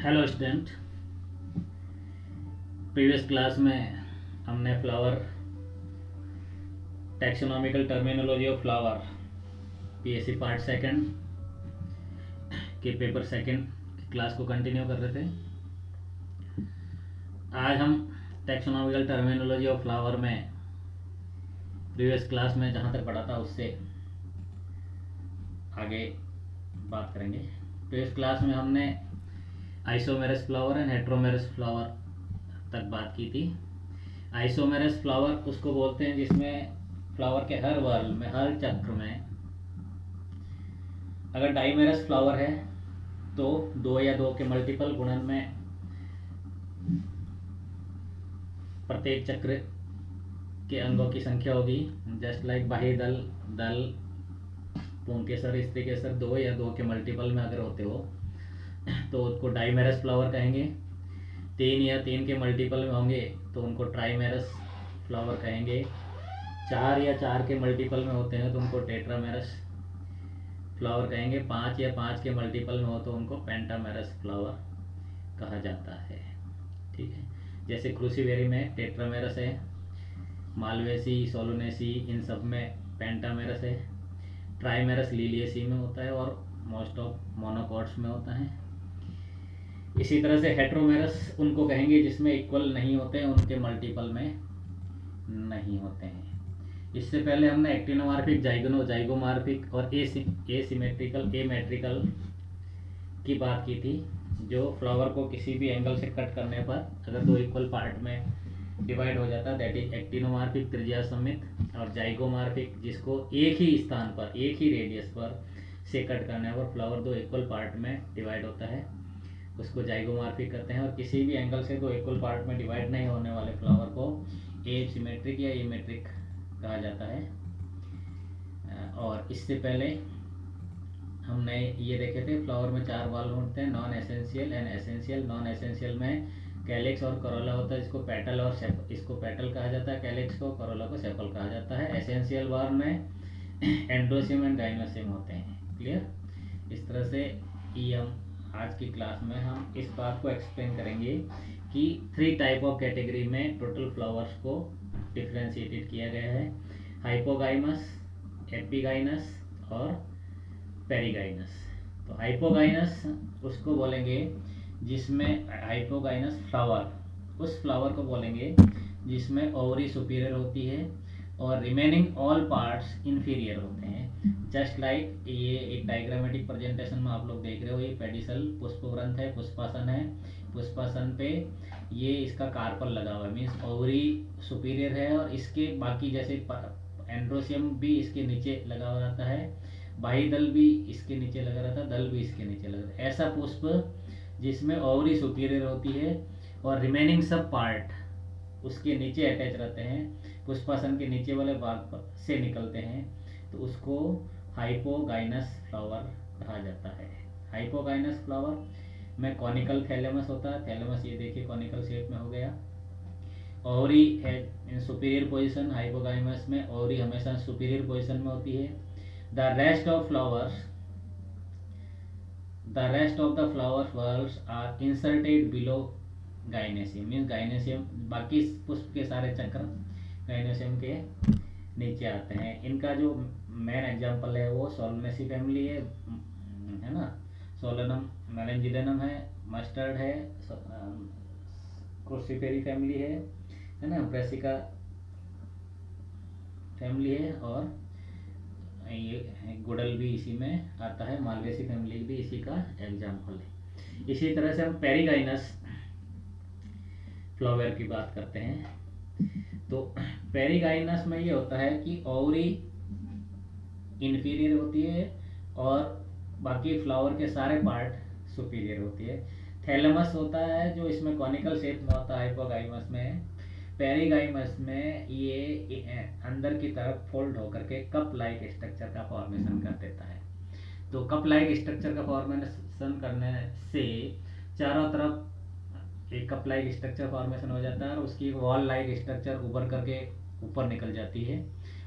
Hello student. Previous class में हमने flower taxonomical terminology of flower PSC part second के paper second की class को कंटिन्यू कर रहे थे। आज हम टैक्सोनॉमिकल टर्मिनोलॉजी ऑफ फ्लावर में प्रीवियस क्लास में जहाँ तक पढ़ा था उससे आगे बात करेंगे। प्रीवियस क्लास में हमने आइसोमेरस फ्लावर एंड हेट्रोमेरस फ्लावर तक बात की थी। आइसोमेरस फ्लावर उसको बोलते हैं जिसमें फ्लावर के हर वर्ल में, हर चक्र में, अगर डाइमेरस फ्लावर है तो 2 या 2 के मल्टीपल गुणन में प्रत्येक चक्र के अंगों की संख्या होगी। जस्ट लाइक बाह्य दल, दल, पुंकेसर, स्त्रीकेसर 2 या 2 के मल्टीपल में अगर होते हो तो उसको डाइमेरस फ्लावर कहेंगे। 3 या 3 के मल्टीपल में होंगे तो उनको ट्राइमेरस फ्लावर कहेंगे। 4 या 4 के मल्टीपल में होते हैं तो उनको टेट्रामेरस फ्लावर कहेंगे। 5 या 5 के मल्टीपल में हो तो उनको पेंटामेरस फ्लावर कहा जाता है। ठीक है, जैसे क्रूसीवेरी में टेट्रामेरस है, मालवेसी, सोलोनेसी इन सब में पेंटामेरस है, ट्राइमेरस लिलियसी में होता है और मोस्ट ऑफ मोनोकॉट्स में होता है। इसी तरह से हेट्रोमेरस उनको कहेंगे जिसमें इक्वल नहीं होते हैं, उनके मल्टीपल में नहीं होते हैं। इससे पहले हमने एक्टिनोमार्फिक, जाइगोमार्फिक और एसिमेट्रिकल, एमेट्रिकल की बात की थी, जो फ्लावर को किसी भी एंगल से कट करने पर अगर 2 इक्वल पार्ट में डिवाइड हो जाता है, दैट इज एक्टिनोमार्फिक त्रिज्या समित, और जाइगोमार्फिक जिसको एक ही स्थान पर, एक ही रेडियस पर से कट करने पर फ्लावर 2 इक्वल पार्ट में डिवाइड होता है, उसको जाइगोमार्फिक कहते हैं। और किसी भी एंगल से 2 इक्वल पार्ट में डिवाइड नहीं होने वाले फ्लावर को एसिमेट्रिक या एमेट्रिक कहा जाता है। और इससे पहले हमने ये देखे थे फ्लावर में 4 वाल होते हैं, non essential and essential. Non essential में कैलिक्स और करोला होता है, इसको पेटल और इसको पेटल कहा जाता है, कैलिक्स को, करोला को सेपल कहा जाता है। एसेंशियल वाल में एंड्रोसियम एंड गाइनोसियम होते हैं। क्लियर? इस तरह से ये हम आज की क्लास में हम इस बात को एक्सप्लेन करेंगे कि 3 टाइप ऑफ कैटेगरी में टोटल फ्लावर्स को डिफ्रेंशिएटेड किया गया है, हाइपोगाइमस, एपिगाइनस और पेरिगाइनस। तो हाइपोगाइनस उसको बोलेंगे जिसमें, हाइपोगाइनस फ्लावर उस फ्लावर को बोलेंगे जिसमें ओवरी सुपीरियर होती है और रिमेनिंग ऑल पार्ट्स इंफीरियर होते हैं। जस्ट लाइक ये एक डायग्रामेटिक प्रेजेंटेशन में आप लोग देख रहे हो, ये पेडिसल पुष्पवृंत है, पुष्पासन है। पुष्पासन पे ये इसका कार्पल लगा हुआ है, मीन्स ओवरी सुपीरियर है और इसके बाकी जैसे एंड्रोसियम भी इसके नीचे लगा हुआ रहता है, बाह्य दल भी इसके नीचे लगा रहता है, दल भी इसके नीचे लगा रहता है। ऐसा पुष्प जिसमें ओवरी सुपीरियर होती है और रिमेनिंग सब पार्ट उसके नीचे अटैच रहते हैं, पुष्पासन के नीचे वाले भाग से निकलते हैं, तो उसको हाइपोगाइनस फ्लावर कहा जाता है। हाइपोगाइनस फ्लावर में कॉनिकल थैलेमस होता है। थैलेमस ये देखिए कॉनिकल शेप में हो गया। ओवरी है इन सुपीरियर पोजीशन, हाइपोगाइनस में ओवरी हमेशा सुपीरियर पोजीशन में होती है। The rest of flowers, the rest of the flower whorls are inserted below gynoecium, means gynoecium, बाकी पुष्प के सारे चक्र gynoecium के नीचे आते हैं। इनका जो मेन एग्जांपल है वो सोलनेसी फैमिली है ना, सोलनम मेलेंजिडेनम है, मस्टर्ड है, क्रूसीफेरी फैमिली है ना, ब्रेसिका फैमिली है, और ये गुडल भी इसी में आता है, मालवेसी फैमिली भी इसी का एग्जाम्पल है। इसी तरह से हम पेरिगाइनस फ्लावर की बात करते हैं। तो पेरिगाइनस में ये होता है कि ओवरी इंफीरियर होती है और बाकी फ्लावर के सारे पार्ट सुपीरियर होती है। थैलेमस होता है जो इसमें कॉनिकल शेप में होता है हाइपोगाइमस में। पेरिगाइमस में ये अंदर की तरफ फोल्ड होकर के कप लाइक स्ट्रक्चर का फॉर्मेशन कर देता है। तो कप लाइक स्ट्रक्चर का फॉर्मेशन करने से चारों तरफ एक कप लाइक स्ट्रक्चर फॉर्मेशन हो जाता है और उसकी वॉल लाइक स्ट्रक्चर उभर करके ऊपर निकल जाती है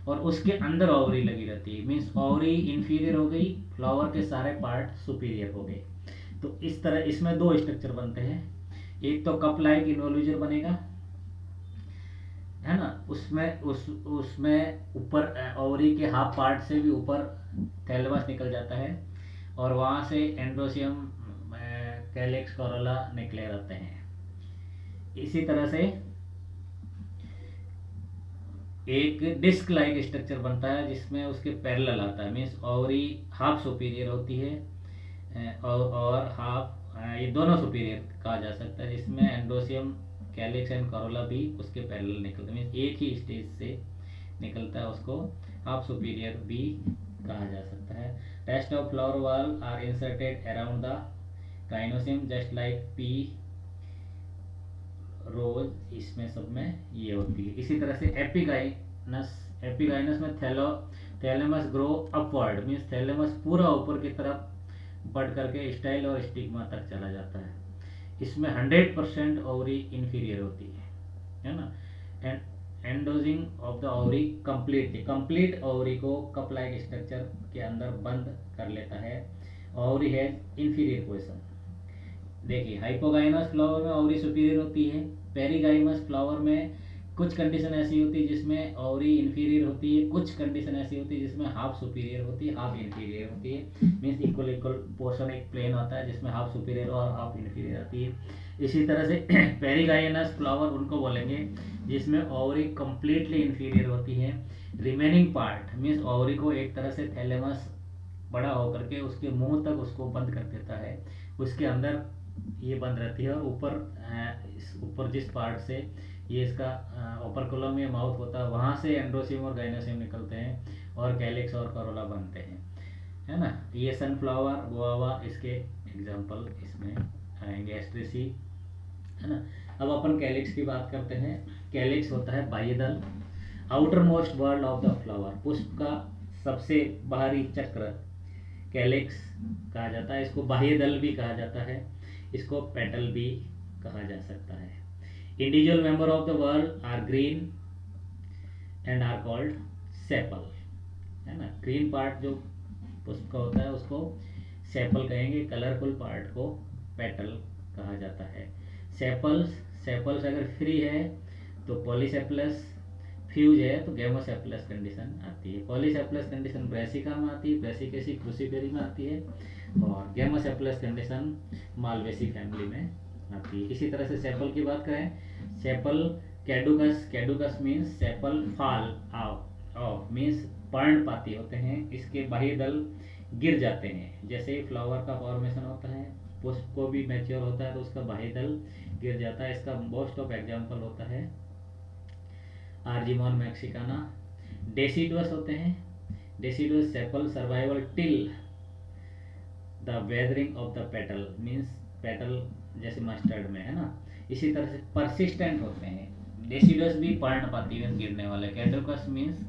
और उसके अंदर ओवरी लगी रहती है, मीन्स ओवरी इंफीरियर हो गई, फ्लावर के सारे पार्ट सुपीरियर हो गए। तो इस तरह इसमें दो स्ट्रक्चर बनते हैं। एक तो कप लाइक इन्वोल्यूजर बनेगा, है ना, उसमें ऊपर ओवरी के हाफ पार्ट से भी ऊपर थैलेमस निकल जाता है और वहाँ से एंड्रोसियम कैलिक्स कोरोला निकले रहते हैं। इसी तरह से एक डिस्क लाइक स्ट्रक्चर बनता है जिसमें उसके पैरेलल आता है, मीन्स ओवरी हाफ सुपीरियर होती है और हाफ ये दोनों सुपीरियर कहा जा सकता है, जिसमें एंडोसियम कैलिक्स एंड कोरोला भी उसके पैरेलल निकलते हैं, मीन्स एक ही स्टेज से निकलता है, उसको हाफ सुपीरियर भी कहा जा सकता है। Rest of flower whorl are inserted around the gynoecium just like pea rose, इसमें सब में ये होती है। इसी तरह से एपिगाइनस में thalamus grow upward, means thalamus पूरा ऊपर की तरफ बढ़ करके स्टाइल और स्टिग्मा तक चला जाता है। इसमें 100% ओवरी इंफीरियर होती है ना। Enclosing of the ovary complete ovary को कप लाइक स्ट्रक्चर के अंदर बंद कर लेता है। Ovary has inferior position. देखिए, हाइपोगाइनस फ्लावर में ओवरी सुपीरियर होती है, पेरीगाइनस फ्लावर में कुछ कंडीशन ऐसी होती है जिसमें ओवरी इंफीरियर होती है, कुछ कंडीशन ऐसी होती है जिसमें हाफ सुपीरियर होती है, हाफ इंफीरियर होती है, मीन्स इक्वल पोर्शन एक प्लेन होता है जिसमें हाफ सुपीरियर और हाफ इंफीरियर आती है। इसी तरह से पेरीगाइनस फ्लावर उनको बोलेंगे जिसमें ओवरी कंप्लीटली इंफीरियर होती है। रिमेनिंग पार्ट मीन्स ओवरी को एक तरह से थैलेमस बड़ा होकर के उसके मुंह तक उसको बंद कर देता है, उसके अंदर ये बंद रहती है और ऊपर जिस पार्ट से ये इसका ओपरकुलम या माउथ होता है वहाँ से एंड्रोसियम और गाइनोसियम निकलते हैं और कैलिक्स और कोरोला बनते हैं, है ना। ये सनफ्लावर, गुआवा इसके एग्जाम्पल इसमें आएंगे, एस्ट्रेसी, है ना। अब अपन कैलिक्स की बात करते हैं। कैलिक्स होता है बाह्यदल, outer most world of the flower, पुष्प का सबसे बाहरी चक्र कैलिक्स कहा जाता है। इसको बाह्यदल भी कहा जाता है, इसको पेटल भी कहा जा सकता है। Individual member of the whorl are green and are called sepal, है ना। ग्रीन पार्ट जो पुष्प का होता है उसको सेपल कहेंगे, कलरफुल पार्ट को पेटल कहा जाता है। सेपल्स अगर फ्री है तो पॉलीसेपलस, फ्यूज है तो गेमोसेपलस कंडीशन आती है। पॉलीसेपलस कंडीशन ब्रेसिका में आती है, ब्रेसिकेसी क्रूसीफेरी में आती है, और गेमोसेपलस कंडीशन मालवेसी फैमिली में आती है। इसी तरह से सेपल की बात करें, sepal caducous means sepal fall off means पर्णपाती होते हैं, इसके बाह्य दल गिर जाते हैं। जैसे ही फ्लावर का फॉर्मेशन होता है, पुष्प को भी मैच्योर होता है तो उसका बाह्य दल गिर जाता है। इसका मोस्ट ऑफ एग्जाम्पल होता है आर्जिमोन मैक्सिकाना। डेसिडुअस होते हैं, deciduous sepal survival till the weathering of the petal, means petal जैसे मस्टर्ड में, है ना। इसी तरह से परसिस्टेंट होते हैं, डेसिडुअस भी पर्णपाती में गिरने वाले। कैडुकस मीन्स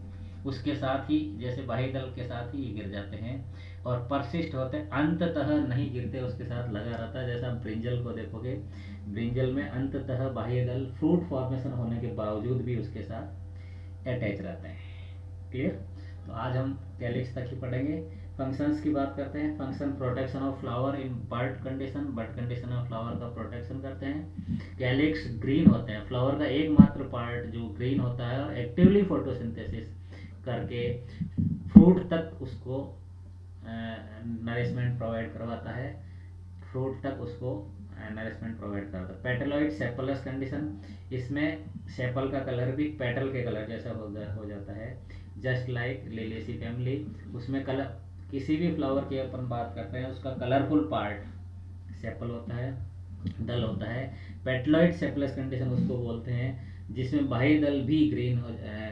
उसके साथ ही जैसे बाह्य दल के साथ ही गिर जाते हैं, और परसिस्ट होते हैं, अंततः नहीं गिरते, उसके साथ लगा रहता है। जैसा आप ब्रिंजल को देखोगे, ब्रिंजल में अंततः बाह्य दल फ्रूट फॉर्मेशन होने के बावजूद भी उसके साथ अटैच रहते हैं। क्लियर। तो आज हम कैलिक्स तक ही पढ़ेंगे। फंक्शंस की बात करते हैं। Function protection of flower in bird condition, bird condition में फ्लावर का प्रोटेक्शन करते हैं। कैलिक्स ग्रीन होते हैं, फ्लावर का एकमात्र पार्ट जो ग्रीन होता है और एक्टिवली फोटोसिंथेसिस करके फ्रूट तक उसको नरिशमेंट प्रोवाइड करवाता है, फ्रूट तक उसको नरिशमेंट प्रोवाइड करता है। पेटलॉइड सेपलस कंडीशन, इसमें सेपल का कलर भी पेटल के कलर जैसा हो जाता है, जस्ट लाइक लिलियेसी फैमिली। उसमें कलर किसी भी फ्लावर की अपन बात करते हैं उसका कलरफुल पार्ट सेपल होता है, दल होता है। पेटलॉइड सेपलस कंडीशन उसको बोलते हैं जिसमें बाह्य दल भी ग्रीन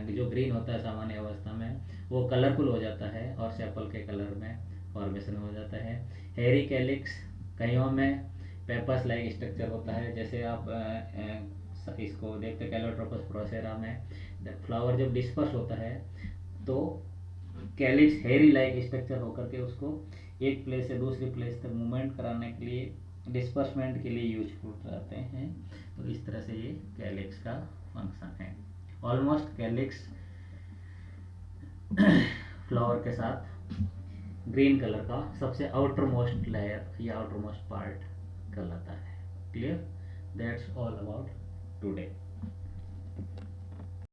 जो ग्रीन होता है सामान्य अवस्था में वो कलरफुल हो जाता है और सेपल के कलर में फॉर्मेशन हो जाता है। हेरी कैलिक्स, कईयों में पेपर्स लाइक स्ट्रक्चर होता है, जैसे आप इसको देखते कैलोट्रोपस प्रोसेरा में फ्लावर जब डिस्पर्स होता है तो कैलिक्स हेरी लाइक स्ट्रक्चर होकर के उसको एक प्लेस से दूसरी प्लेस तक मूवमेंट कराने के लिए, डिस्पर्समेंट के लिए यूजफुल रहते हैं। तो इस तरह से ये कैलिक्स का फंक्शन है। ऑलमोस्ट कैलिक्स फ्लावर के साथ ग्रीन कलर का सबसे आउटर मोस्ट लेयर या आउटर मोस्ट पार्ट कहलाता है। Clear? That's all about today.